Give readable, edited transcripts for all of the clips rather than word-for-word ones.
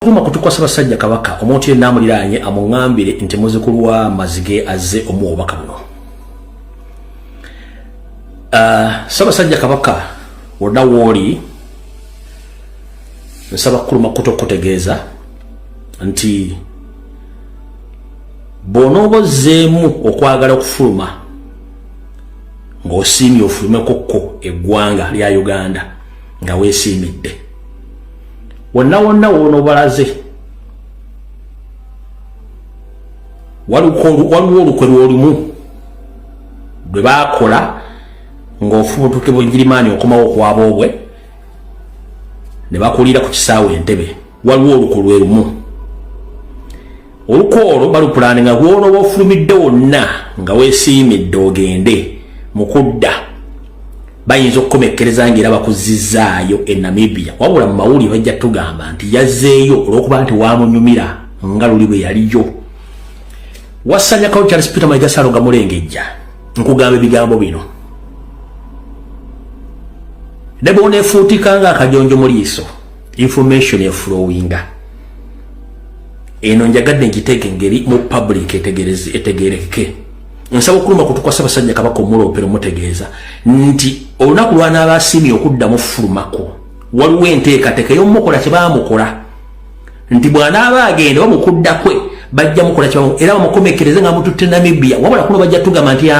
Kuruma kutukwa Ssaabasajja Kabaka omuntu yenna amuliraanye amuŋŋambire nti muzzukulu wa Mazige azze omuwa obubaka buno. Ssaabasajja Kabaka wonna wooli nsaba Kuruma kutegeeza nti bw'onooba ozzeemu okwagala okufuluma ng'osiimye ofulumekokko eggwanga lya Uganda nga weesiimidde wonna w'onoobalaze waliwo olukwe lw'olumu lwe baakola ng'ofubutuke bw'enjirimaani okomawo okwaba obwe ne bakuliira ku kisaawe Entebbe. Waliwo olukwe lwe lumu. Olukwe olwo balupulaane nga gw'onooba ofulumidde wonna nga weesiimidde ogende mu kudda bayinza okukomekkereza ng'era bakuzizzaayo e Namibia. Wabula mu mawulire bajja tugamba nti yazzeeyo olw'okuba nti waamunyumira nga luli bwe yaliyo. Wassanyakawo Charles Peter Mayiga Ssaalonga Mulengejja nkugamba ebigambo bino. Ne bw'oneefuutika ng'akajonjo mu liiso information eflowinga. Eno njagadde ngiteeke ngeri mu public etegereke. Nsaba Kuruma kutukwa Ssaabasajja Kabaka omuloopera omutegeeza nti olunaku lw'anaaba asiimye okuddamu fulumako waliwo enteekateeka y'omukola kye baamukola nti bw'anaaba agenda bamukudda kwe bajja mukola kye era bamukomekkereze nga mututte Namibia. Wabula kuno bajja tugamba nti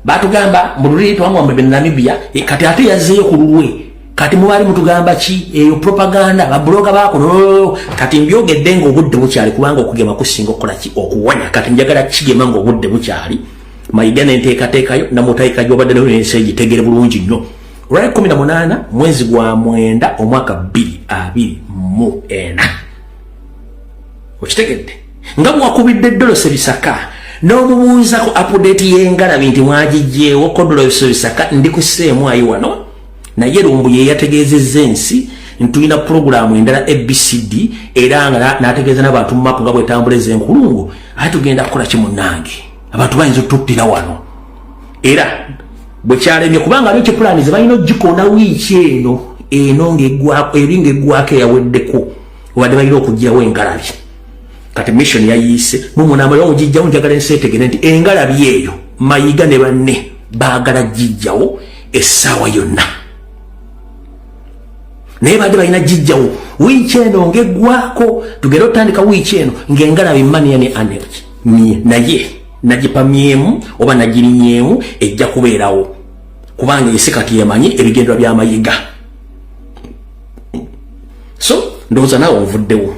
batugamba mu luliri twamuwambebe Namibia kati ate yazzeeyo ku lulwe kati mubaali mutugamba ki eyo propaganda babuloga baako kati mbyogedde ng'obudde bukyali kubanga okugema kusinga okukola ki okuwanya kati njagala kigema ng'obudde bukyali Mayiga n'enteekateekayo namutayika gy'obadde nayo n'ensi egitegere bulungi nnyo. Olwali 18 mwezi gwa mwenda omwaka 2024 okitegedde nga bwakubidde Dolo Sebisaka n'omubuuzako update y'engalabi nti mwagijjeewo ko Dolo Sebisaka ndi ku CMI wano naye Lumbu ye yategeezezza ensi ntulina programu endala ABCD era nga n'ategeeza n'abantu mu mapu nga bw'etambula ez'enkulungu ate tugenda kukola ki munnange abantu bayinza otuttira wano era bwe kyalemye kubanga aliyo kyepulaanize balina ogikoona wiiki eno eringa eggwako eyaweddeko obadde balina okuggyawo engalabi kati mission yayiise mumunamala ogijjawo njagala ensi etegere nti engalabi eyo Mayiga ne banne baagala gijjawo essaawa yonna naye badde balina gijjawo wiiki eno ng'eggwako tugenda otandika wiiki eno ng'engalabi mania ne energy naye nagipamyemu oba nagirinyeemu ejja kubeerawo kubanga esi kati yemanyi ebigendwa bya Mayiga so ndowooza naawe onvuddewo